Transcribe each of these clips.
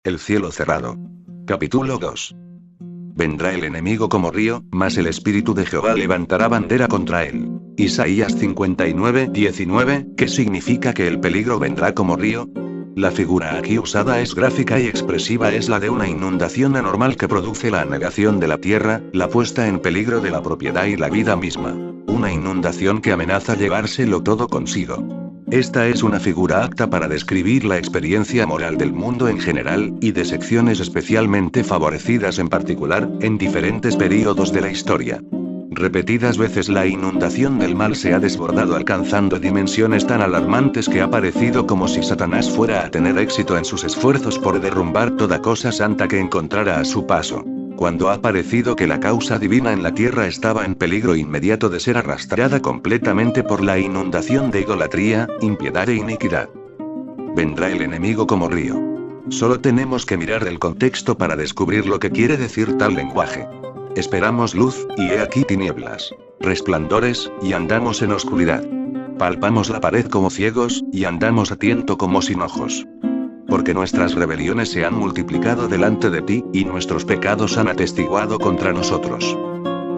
El cielo cerrado. Capítulo 2. Vendrá el enemigo como río, mas el Espíritu de Jehová levantará bandera contra él. Isaías 59:19, ¿qué significa que el peligro vendrá como río? La figura aquí usada es gráfica y expresiva, es la de una inundación anormal que produce la anegación de la tierra, la puesta en peligro de la propiedad y la vida misma. Una inundación que amenaza llevárselo todo consigo. Esta es una figura apta para describir la experiencia moral del mundo en general, y de secciones especialmente favorecidas en particular, en diferentes períodos de la historia. Repetidas veces la inundación del mal se ha desbordado alcanzando dimensiones tan alarmantes que ha parecido como si Satanás fuera a tener éxito en sus esfuerzos por derrumbar toda cosa santa que encontrara a su paso. Cuando ha parecido que la causa divina en la tierra estaba en peligro inmediato de ser arrastrada completamente por la inundación de idolatría, impiedad e iniquidad. Vendrá el enemigo como río. Solo tenemos que mirar el contexto para descubrir lo que quiere decir tal lenguaje. Esperamos luz, y he aquí tinieblas. Resplandores, y andamos en oscuridad. Palpamos la pared como ciegos, y andamos a tiento como sin ojos. Porque nuestras rebeliones se han multiplicado delante de ti, y nuestros pecados han atestiguado contra nosotros.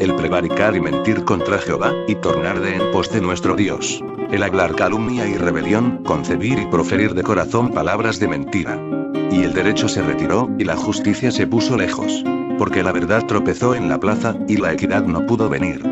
El prevaricar y mentir contra Jehová, y tornar de en pos de nuestro Dios. El hablar calumnia y rebelión, concebir y proferir de corazón palabras de mentira. Y el derecho se retiró, y la justicia se puso lejos. Porque la verdad tropezó en la plaza, y la equidad no pudo venir.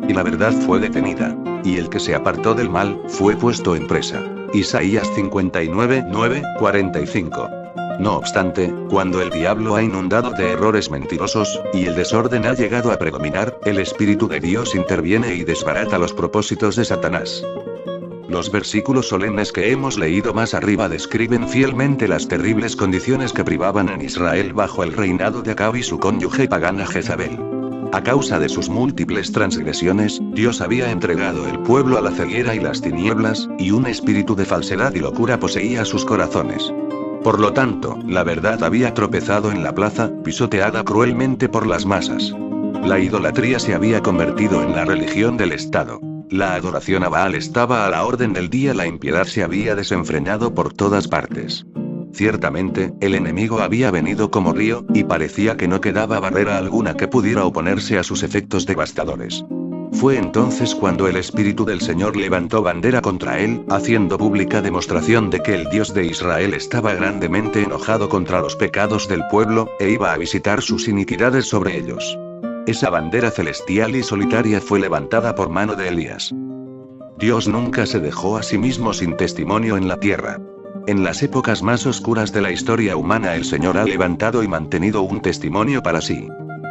Y la verdad fue detenida. Y el que se apartó del mal, fue puesto en presa. Isaías 59:9-45. No obstante, cuando el diablo ha inundado de errores mentirosos, y el desorden ha llegado a predominar, el Espíritu de Dios interviene y desbarata los propósitos de Satanás. Los versículos solemnes que hemos leído más arriba describen fielmente las terribles condiciones que privaban en Israel bajo el reinado de Acab y su cónyuge pagana Jezabel. A causa de sus múltiples transgresiones, Dios había entregado el pueblo a la ceguera y las tinieblas, y un espíritu de falsedad y locura poseía sus corazones. Por lo tanto, la verdad había tropezado en la plaza, pisoteada cruelmente por las masas. La idolatría se había convertido en la religión del Estado. La adoración a Baal estaba a la orden del día, la impiedad se había desenfrenado por todas partes. Ciertamente, el enemigo había venido como río, y parecía que no quedaba barrera alguna que pudiera oponerse a sus efectos devastadores. Fue entonces cuando el Espíritu del Señor levantó bandera contra él, haciendo pública demostración de que el Dios de Israel estaba grandemente enojado contra los pecados del pueblo, e iba a visitar sus iniquidades sobre ellos. Esa bandera celestial y solitaria fue levantada por mano de Elías. Dios nunca se dejó a sí mismo sin testimonio en la tierra. En las épocas más oscuras de la historia humana el Señor ha levantado y mantenido un testimonio para sí.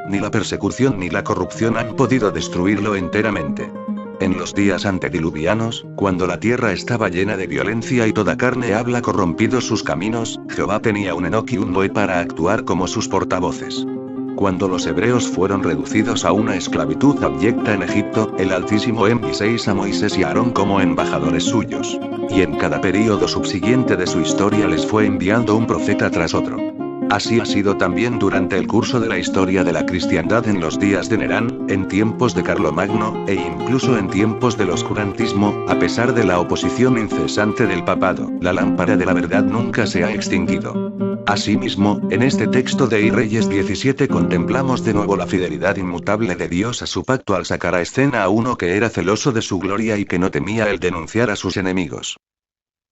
Ni la persecución ni la corrupción han podido destruirlo enteramente. En los días antediluvianos, cuando la tierra estaba llena de violencia y toda carne habla corrompido sus caminos, Jehová tenía un Enoc y un Noé para actuar como sus portavoces. Cuando los hebreos fueron reducidos a una esclavitud abyecta en Egipto, el Altísimo envió a Moisés y a Aarón como embajadores suyos. Y en cada período subsiguiente de su historia les fue enviando un profeta tras otro. Así ha sido también durante el curso de la historia de la cristiandad en los días de Nerón, en tiempos de Carlomagno, e incluso en tiempos del oscurantismo, a pesar de la oposición incesante del papado, la lámpara de la verdad nunca se ha extinguido. Asimismo, en este texto de Reyes 17 contemplamos de nuevo la fidelidad inmutable de Dios a su pacto al sacar a escena a uno que era celoso de su gloria y que no temía el denunciar a sus enemigos.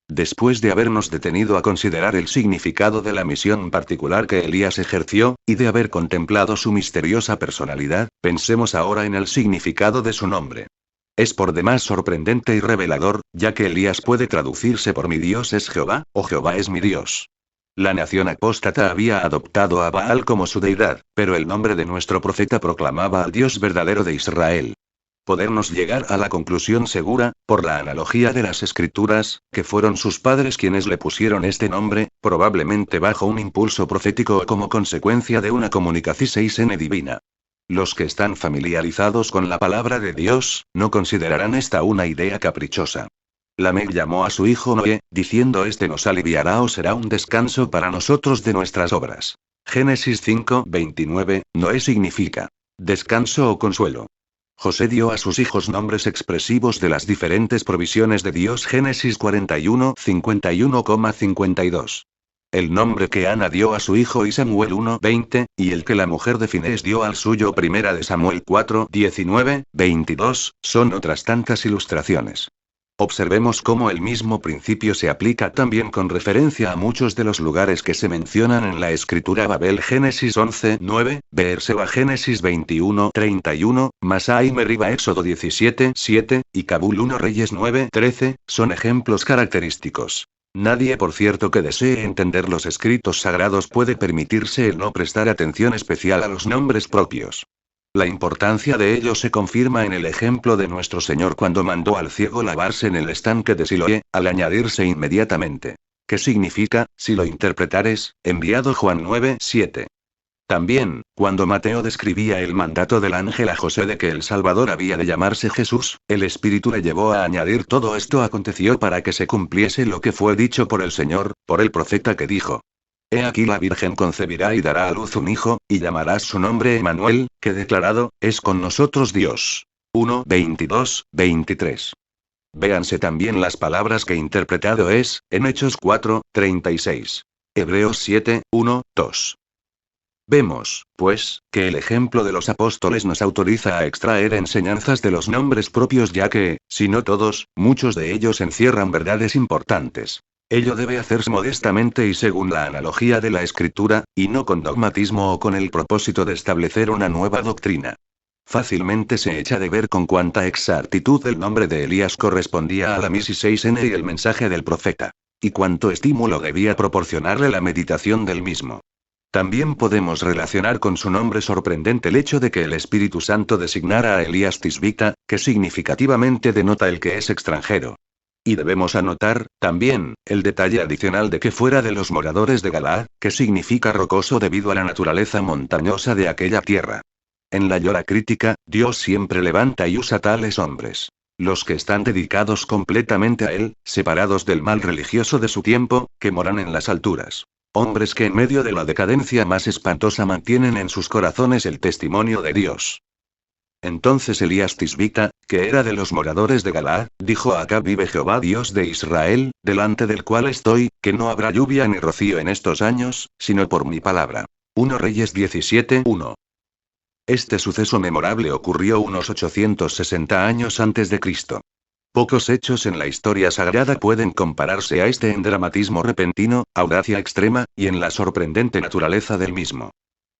Después de habernos detenido a considerar el significado de la misión particular que Elías ejerció, y de haber contemplado su misteriosa personalidad, pensemos ahora en el significado de su nombre. Es por demás sorprendente y revelador, ya que Elías puede traducirse por mi Dios es Jehová, o Jehová es mi Dios. La nación apóstata había adoptado a Baal como su deidad, pero el nombre de nuestro profeta proclamaba al Dios verdadero de Israel. Podernos llegar a la conclusión segura, por la analogía de las Escrituras, que fueron sus padres quienes le pusieron este nombre, probablemente bajo un impulso profético o como consecuencia de una comunicación divina. Los que están familiarizados con la palabra de Dios, no considerarán esta una idea caprichosa. Lamec llamó a su hijo Noé, diciendo: este nos aliviará o será un descanso para nosotros de nuestras obras. Génesis 5:29, Noé significa descanso o consuelo. José dio a sus hijos nombres expresivos de las diferentes provisiones de Dios. Génesis 41:51,52. el nombre que Ana dio a su hijo y Samuel 1:20, y el que la mujer de Finés dio al suyo primera de Samuel 4:19, 22, son otras tantas ilustraciones. Observemos cómo el mismo principio se aplica también con referencia a muchos de los lugares que se mencionan en la escritura: Babel Génesis 11:9, Beerseba Génesis 21:31, Masá y Meriba Éxodo 17:7, y Kabul 1 Reyes 9:13, son ejemplos característicos. Nadie, por cierto, que desee entender los escritos sagrados puede permitirse el no prestar atención especial a los nombres propios. La importancia de ello se confirma en el ejemplo de nuestro Señor cuando mandó al ciego lavarse en el estanque de Siloé, al añadirse inmediatamente. ¿Qué significa, si lo interpretares, enviado? Juan 9:7. También, cuando Mateo describía el mandato del ángel a José de que el Salvador había de llamarse Jesús, el Espíritu le llevó a añadir: todo esto aconteció para que se cumpliese lo que fue dicho por el Señor, por el profeta, que dijo: He aquí la Virgen concebirá y dará a luz un hijo, y llamarás su nombre Emmanuel, que declarado es con nosotros Dios. 1:22-23. Véanse también las palabras que interpretado es, en Hechos 4:36. Hebreos 7:1-2. Vemos, pues, que el ejemplo de los apóstoles nos autoriza a extraer enseñanzas de los nombres propios, ya que, si no todos, muchos de ellos encierran verdades importantes. Ello debe hacerse modestamente y según la analogía de la Escritura, y no con dogmatismo o con el propósito de establecer una nueva doctrina. Fácilmente se echa de ver con cuánta exactitud el nombre de Elías correspondía a la Misi 6n y el mensaje del profeta. Y cuánto estímulo debía proporcionarle la meditación del mismo. También podemos relacionar con su nombre sorprendente el hecho de que el Espíritu Santo designara a Elías Tisbita, que significativamente denota el que es extranjero. Y debemos anotar, también, el detalle adicional de que fuera de los moradores de Galaad, que significa rocoso debido a la naturaleza montañosa de aquella tierra. En la llora crítica, Dios siempre levanta y usa tales hombres. Los que están dedicados completamente a Él, separados del mal religioso de su tiempo, que moran en las alturas. Hombres que en medio de la decadencia más espantosa mantienen en sus corazones el testimonio de Dios. Entonces Elías Tisbita, que era de los moradores de Galaad, dijo a Acab: vive Jehová Dios de Israel, delante del cual estoy, que no habrá lluvia ni rocío en estos años, sino por mi palabra. 1 Reyes 17:1. Este suceso memorable ocurrió unos 860 años antes de Cristo. Pocos hechos en la historia sagrada pueden compararse a este en dramatismo repentino, audacia extrema, y en la sorprendente naturaleza del mismo.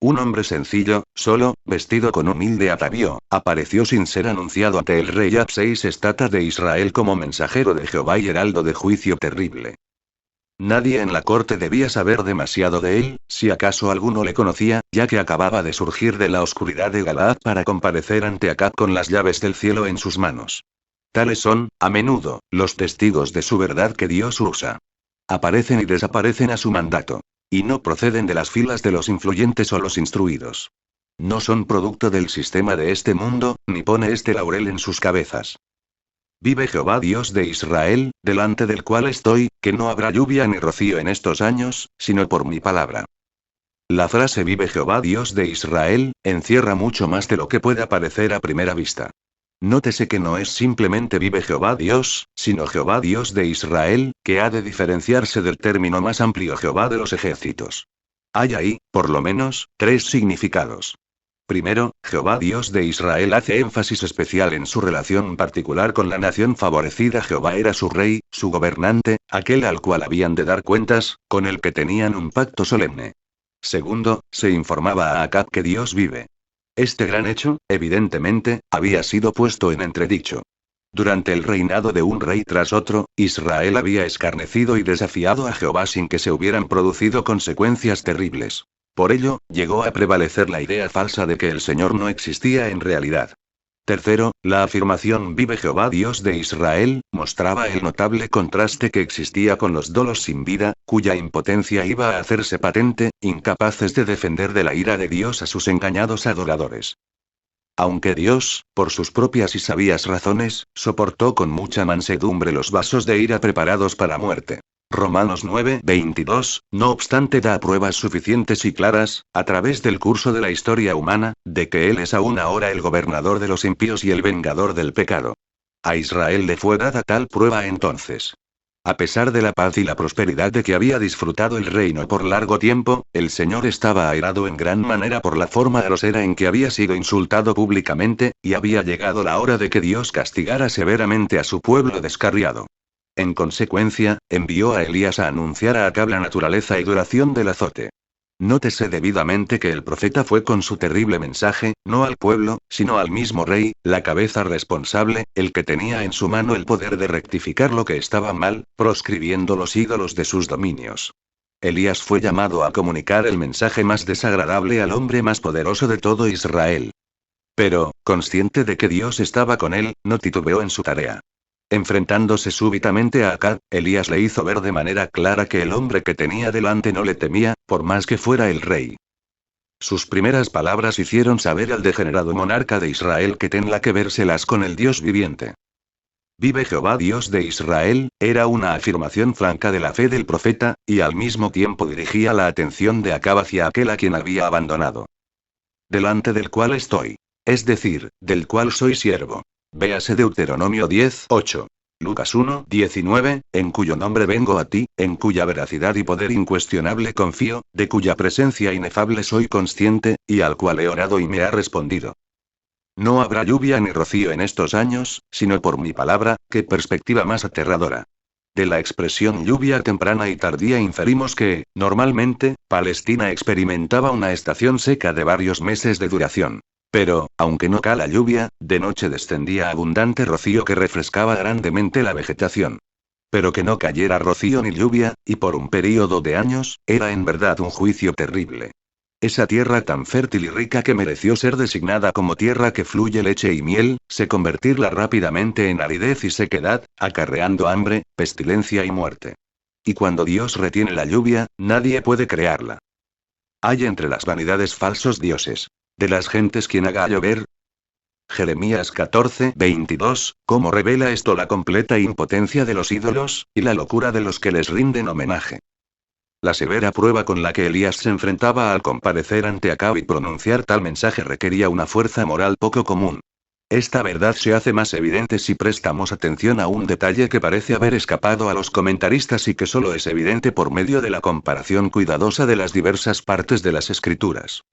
Un hombre sencillo, solo, vestido con humilde atavío, apareció sin ser anunciado ante el rey Abseis Estata de Israel como mensajero de Jehová y heraldo de juicio terrible. Nadie en la corte debía saber demasiado de él, si acaso alguno le conocía, ya que acababa de surgir de la oscuridad de Galaad para comparecer ante Acab con las llaves del cielo en sus manos. Tales son, a menudo, los testigos de su verdad que Dios usa. Aparecen y desaparecen a su mandato. Y no proceden de las filas de los influyentes o los instruidos. No son producto del sistema de este mundo, ni pone este laurel en sus cabezas. Vive Jehová Dios de Israel, delante del cual estoy, que no habrá lluvia ni rocío en estos años, sino por mi palabra. La frase vive Jehová Dios de Israel, encierra mucho más de lo que pueda parecer a primera vista. Nótese que no es simplemente vive Jehová Dios, sino Jehová Dios de Israel, que ha de diferenciarse del término más amplio Jehová de los ejércitos. Hay ahí, por lo menos, tres significados. Primero, Jehová Dios de Israel hace énfasis especial en su relación particular con la nación favorecida. Jehová era su rey, su gobernante, aquel al cual habían de dar cuentas, con el que tenían un pacto solemne. Segundo, se informaba a Acab que Dios vive. Este gran hecho, evidentemente, había sido puesto en entredicho. Durante el reinado de un rey tras otro, Israel había escarnecido y desafiado a Jehová sin que se hubieran producido consecuencias terribles. Por ello, llegó a prevalecer la idea falsa de que el Señor no existía en realidad. Tercero, la afirmación vive Jehová Dios de Israel, mostraba el notable contraste que existía con los dolos sin vida, cuya impotencia iba a hacerse patente, incapaces de defender de la ira de Dios a sus engañados adoradores. Aunque Dios, por sus propias y sabias razones, soportó con mucha mansedumbre los vasos de ira preparados para muerte. Romanos 9:22, no obstante da pruebas suficientes y claras, a través del curso de la historia humana, de que Él es aún ahora el gobernador de los impíos y el vengador del pecado. A Israel le fue dada tal prueba entonces. A pesar de la paz y la prosperidad de que había disfrutado el reino por largo tiempo, el Señor estaba airado en gran manera por la forma grosera en que había sido insultado públicamente, y había llegado la hora de que Dios castigara severamente a su pueblo descarriado. En consecuencia, envió a Elías a anunciar a Acab la naturaleza y duración del azote. Nótese debidamente que el profeta fue con su terrible mensaje, no al pueblo, sino al mismo rey, la cabeza responsable, el que tenía en su mano el poder de rectificar lo que estaba mal, proscribiendo los ídolos de sus dominios. Elías fue llamado a comunicar el mensaje más desagradable al hombre más poderoso de todo Israel. Pero, consciente de que Dios estaba con él, no titubeó en su tarea. Enfrentándose súbitamente a Acab, Elías le hizo ver de manera clara que el hombre que tenía delante no le temía, por más que fuera el rey. Sus primeras palabras hicieron saber al degenerado monarca de Israel que tenía que vérselas con el Dios viviente. Vive Jehová Dios de Israel, era una afirmación franca de la fe del profeta, y al mismo tiempo dirigía la atención de Acab hacia aquel a quien había abandonado. Delante del cual estoy. Es decir, del cual soy siervo. Véase Deuteronomio 10:8. Lucas 1:19, en cuyo nombre vengo a ti, en cuya veracidad y poder incuestionable confío, de cuya presencia inefable soy consciente, y al cual he orado y me ha respondido. No habrá lluvia ni rocío en estos años, sino por mi palabra. Qué perspectiva más aterradora. De la expresión lluvia temprana y tardía inferimos que, normalmente, Palestina experimentaba una estación seca de varios meses de duración. Pero, aunque no cala lluvia, de noche descendía abundante rocío que refrescaba grandemente la vegetación. Pero que no cayera rocío ni lluvia, y por un período de años, era en verdad un juicio terrible. Esa tierra tan fértil y rica que mereció ser designada como tierra que fluye leche y miel, se convertirla rápidamente en aridez y sequedad, acarreando hambre, pestilencia y muerte. Y cuando Dios retiene la lluvia, nadie puede crearla. Hay entre las vanidades falsos dioses. De las gentes quien haga llover. Jeremías 14:22, ¿cómo revela esto la completa impotencia de los ídolos, y la locura de los que les rinden homenaje? La severa prueba con la que Elías se enfrentaba al comparecer ante Acab y pronunciar tal mensaje requería una fuerza moral poco común. Esta verdad se hace más evidente si prestamos atención a un detalle que parece haber escapado a los comentaristas y que solo es evidente por medio de la comparación cuidadosa de las diversas partes de las Escrituras.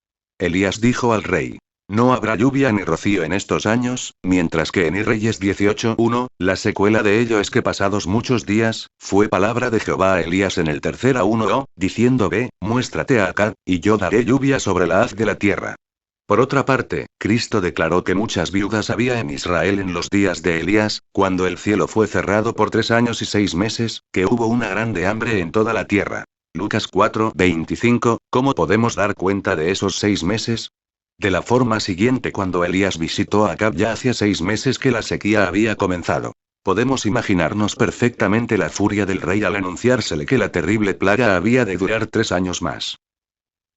Elías dijo al rey: no habrá lluvia ni rocío en estos años, mientras que en Reyes 18:1, la secuela de ello es que pasados muchos días, fue palabra de Jehová a Elías en el tercer a diciendo: ve, muéstrate a Acab, y yo daré lluvia sobre la haz de la tierra. Por otra parte, Cristo declaró que muchas viudas había en Israel en los días de Elías, cuando el cielo fue cerrado por 3 años y 6 meses, que hubo una grande hambre en toda la tierra. Lucas 4:25, ¿cómo podemos dar cuenta de esos 6 meses? De la forma siguiente: cuando Elías visitó a Acab ya hacía 6 meses que la sequía había comenzado. Podemos imaginarnos perfectamente la furia del rey al anunciársele que la terrible plaga había de durar 3 años más.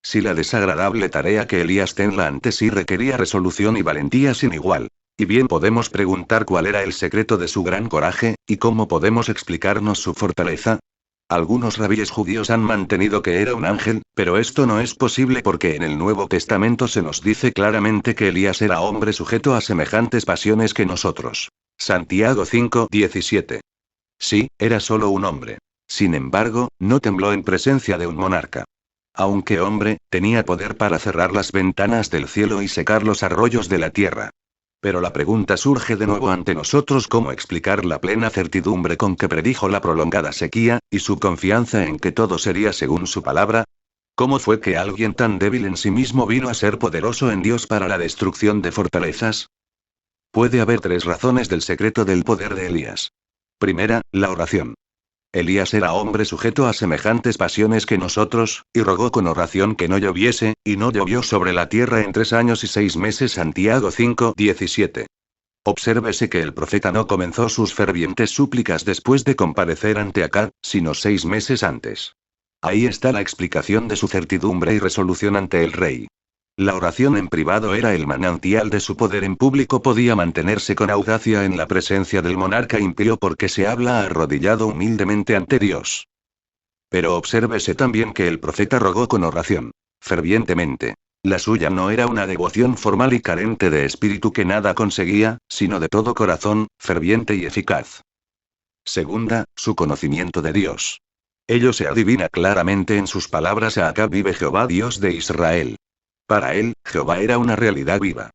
Si la desagradable tarea que Elías tenía ante sí requería resolución y valentía sin igual. Y bien podemos preguntar cuál era el secreto de su gran coraje, y cómo podemos explicarnos su fortaleza. Algunos rabíes judíos han mantenido que era un ángel, pero esto no es posible porque en el Nuevo Testamento se nos dice claramente que Elías era hombre sujeto a semejantes pasiones que nosotros. Santiago 5:17. Sí, era solo un hombre. Sin embargo, no tembló en presencia de un monarca. Aunque hombre, tenía poder para cerrar las ventanas del cielo y secar los arroyos de la tierra. Pero la pregunta surge de nuevo ante nosotros: ¿cómo explicar la plena certidumbre con que predijo la prolongada sequía, y su confianza en que todo sería según su palabra? ¿Cómo fue que alguien tan débil en sí mismo vino a ser poderoso en Dios para la destrucción de fortalezas? Puede haber 3 razones del secreto del poder de Elías. Primera, la oración. Elías era hombre sujeto a semejantes pasiones que nosotros, y rogó con oración que no lloviese, y no llovió sobre la tierra en 3 años y 6 meses. Santiago 5:17. Obsérvese que el profeta no comenzó sus fervientes súplicas después de comparecer ante Acab, sino 6 meses antes. Ahí está la explicación de su certidumbre y resolución ante el rey. La oración en privado era el manantial de su poder. En público podía mantenerse con audacia en la presencia del monarca impío porque se habla arrodillado humildemente ante Dios. Pero obsérvese también que el profeta rogó con oración, fervientemente. La suya no era una devoción formal y carente de espíritu que nada conseguía, sino de todo corazón, ferviente y eficaz. Segunda, su conocimiento de Dios. Ello se adivina claramente en sus palabras: a Acab vive Jehová Dios de Israel. Para él, Jehová era una realidad viva.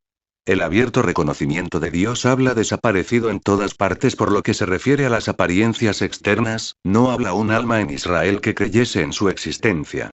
El abierto reconocimiento de Dios habla desaparecido en todas partes. Por lo que se refiere a las apariencias externas, no habla un alma en Israel que creyese en su existencia.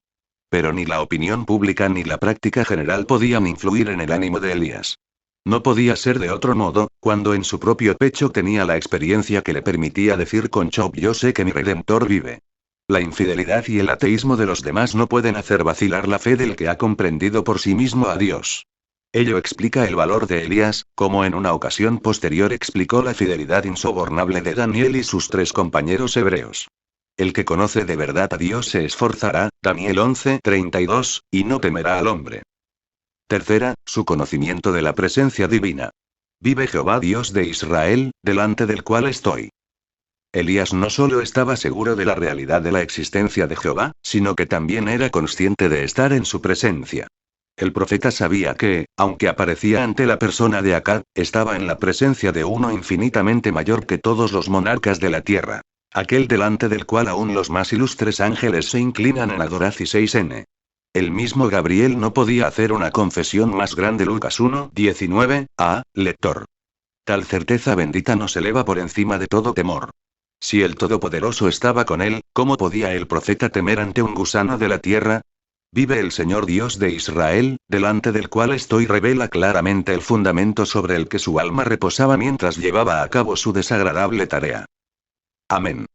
Pero ni la opinión pública ni la práctica general podían influir en el ánimo de Elías. No podía ser de otro modo, cuando en su propio pecho tenía la experiencia que le permitía decir con Job: yo sé que mi Redentor vive. La infidelidad y el ateísmo de los demás no pueden hacer vacilar la fe del que ha comprendido por sí mismo a Dios. Ello explica el valor de Elías, como en una ocasión posterior explicó la fidelidad insobornable de Daniel y sus 3 compañeros hebreos. El que conoce de verdad a Dios se esforzará, Daniel 11:32, y no temerá al hombre. Tercera, su conocimiento de la presencia divina. Vive Jehová Dios de Israel, delante del cual estoy. Elías no solo estaba seguro de la realidad de la existencia de Jehová, sino que también era consciente de estar en su presencia. El profeta sabía que, aunque aparecía ante la persona de Acab, estaba en la presencia de uno infinitamente mayor que todos los monarcas de la tierra. Aquel delante del cual aún los más ilustres ángeles se inclinan en adoración. 6n. El mismo Gabriel no podía hacer una confesión más grande. Lucas 1:19, lector. Tal certeza bendita nos eleva por encima de todo temor. Si el Todopoderoso estaba con él, ¿cómo podía el profeta temer ante un gusano de la tierra? Vive el Señor Dios de Israel, delante del cual estoy, revela claramente el fundamento sobre el que su alma reposaba mientras llevaba a cabo su desagradable tarea. Amén.